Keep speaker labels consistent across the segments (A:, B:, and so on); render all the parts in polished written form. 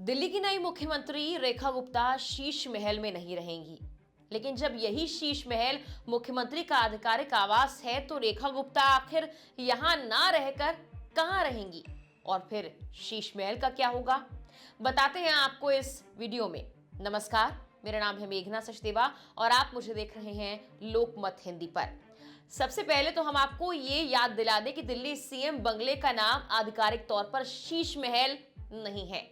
A: दिल्ली की नई मुख्यमंत्री रेखा गुप्ता शीश महल में नहीं रहेंगी, लेकिन जब यही शीश महल मुख्यमंत्री का आधिकारिक आवास है तो रेखा गुप्ता आखिर यहां ना रहकर कहां रहेंगी और फिर शीश महल का क्या होगा, बताते हैं आपको इस वीडियो में। नमस्कार, मेरा नाम है मेघना सचदेवा और आप मुझे देख रहे हैं लोकमत हिंदी पर। सबसे पहले तो हम आपको ये याद दिला दें कि दिल्ली सीएम बंगले का नाम आधिकारिक तौर पर शीश महल नहीं है।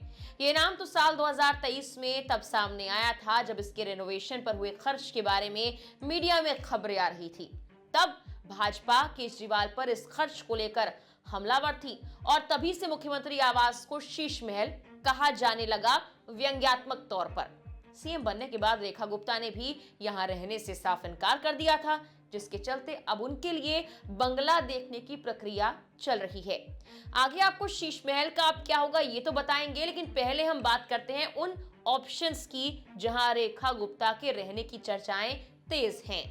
A: ये नाम तो साल 2023 में तब सामने आया था जब इसके रेनोवेशन पर हुए खर्च के बारे में मीडिया में खबरें आ रही थी। तब भाजपा केजरीवाल पर इस खर्च को लेकर हमलावर थी और तभी से मुख्यमंत्री आवास को शीश महल कहा जाने लगा, व्यंग्यात्मक तौर पर। सीएम बनने के बाद रेखा गुप्ता ने भी यहां रहने से साफ इनकार कर दिया था, जिसके चलते अब उनके लिए बंगला देखने की प्रक्रिया चल रही है। आगे आपको शीश महल का अब क्या होगा ये तो बताएंगे, लेकिन पहले हम बात करते हैं उन ऑप्शंस की जहां रेखा गुप्ता के रहने की चर्चाएं तेज हैं।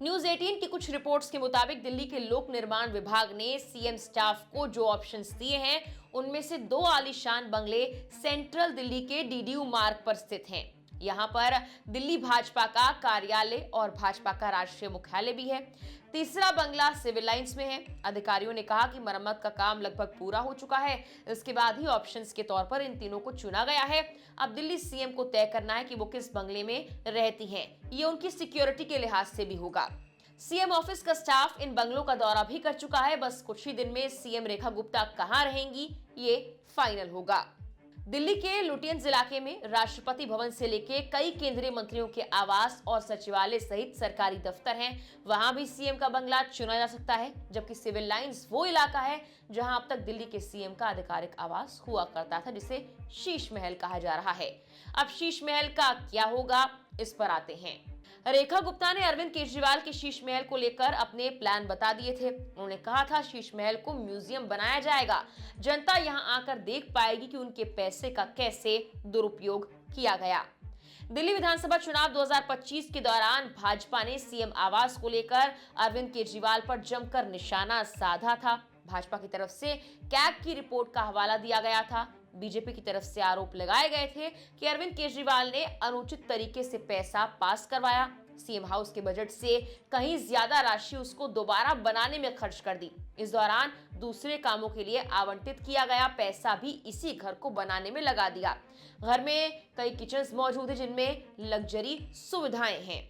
A: न्यूज 18 की कुछ रिपोर्ट्स के मुताबिक दिल्ली के लोक निर्माण विभाग ने सीएम स्टाफ को जो ऑप्शंस दिए हैं उनमें से 2 आलीशान बंगले सेंट्रल दिल्ली के डीडीयू मार्ग पर स्थित हैं। यहाँ पर दिल्ली भाजपा का कार्यालय और भाजपा का राष्ट्रीय मुख्यालय भी है। तीसरा बंगला सिविल लाइंस में है। अधिकारियों ने कहा कि मरम्मत का काम लगभग पूरा हो चुका है। इसके बाद ही ऑप्शंस के तौर पर इन तीनों को चुना गया है। अब दिल्ली सीएम को तय करना है कि वो किस बंगले में रहती हैं। ये उनकी सिक्योरिटी के लिहाज से भी होगा। सीएम ऑफिस का स्टाफ इन बंगलों का दौरा भी कर चुका है। बस कुछ ही दिन में सीएम रेखा गुप्ता कहां रहेंगी ये फाइनल होगा। दिल्ली के लुटियंस इलाके में राष्ट्रपति भवन से लेके कई केंद्रीय मंत्रियों के आवास और सचिवालय सहित सरकारी दफ्तर हैं। वहां भी सीएम का बंगला चुना जा सकता है, जबकि सिविल लाइंस वो इलाका है जहां अब तक दिल्ली के सीएम का आधिकारिक आवास हुआ करता था, जिसे शीश महल कहा जा रहा है। अब शीश महल का क्या होगा, इस पर आते हैं। रेखा गुप्ता ने अरविंद केजरीवाल के शीश महल को लेकर अपने प्लान बता दिए थे। उन्होंने कहा था शीश महल को म्यूजियम बनाया जाएगा, जनता यहां आकर देख पाएगी कि उनके पैसे का कैसे दुरुपयोग किया गया। दिल्ली विधानसभा चुनाव 2025 के दौरान भाजपा ने सीएम आवास को लेकर अरविंद केजरीवाल पर जमकर निशाना साधा था। भाजपा की तरफ से कैग की रिपोर्ट का हवाला दिया गया था। बीजेपी की तरफ से आरोप लगाए गए थे कि अरविंद केजरीवाल ने अनुचित तरीके से पैसा पास करवाया। सीएम हाउस के बजट से कहीं ज्यादा राशि उसको दोबारा बनाने में खर्च कर दी। इस दौरान दूसरे कामों के लिए आवंटित किया गया पैसा भी इसी घर को बनाने में लगा दिया। घर में कई किचन्स मौजूद है जिनमें लग्जरी सुविधाएं हैं।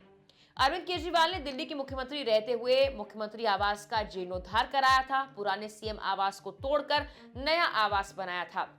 A: अरविंद केजरीवाल ने दिल्ली के मुख्यमंत्री रहते हुए मुख्यमंत्री आवास का जीर्णोद्धार कराया था। पुराने सीएम आवास को तोड़कर नया आवास बनाया था।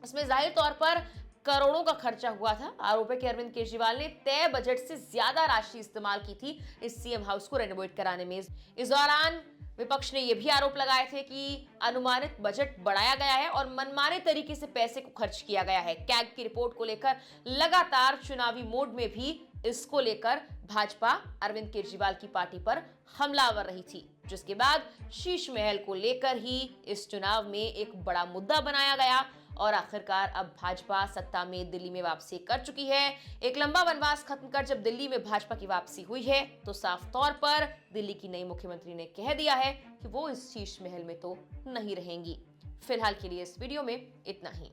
A: इसमें जाहिर तौर पर करोड़ों का खर्चा हुआ था। आरोप है कि अरविंद केजरीवाल ने तय बजट से ज्यादा राशि इस्तेमाल की थी इस सीएम हाउस को रेनोवेट कराने में। इस दौरान विपक्ष ने यह भी आरोप लगाए थे कि अनुमानित बजट बढ़ाया गया है और मनमाने तरीके से पैसे को खर्च किया गया है। कैग की रिपोर्ट को लेकर लगातार चुनावी मोड में भी इसको लेकर भाजपा अरविंद केजरीवाल की पार्टी पर हमलावर रही थी, जिसके बाद शीश महल को लेकर ही इस चुनाव में एक बड़ा मुद्दा बनाया गया और आखिरकार अब भाजपा सत्ता में दिल्ली में वापसी कर चुकी है। एक लंबा वनवास खत्म कर जब दिल्ली में भाजपा की वापसी हुई है तो साफ तौर पर दिल्ली की नई मुख्यमंत्री ने कह दिया है कि वो इस शीश महल में तो नहीं रहेंगी। फिलहाल के लिए इस वीडियो में इतना ही।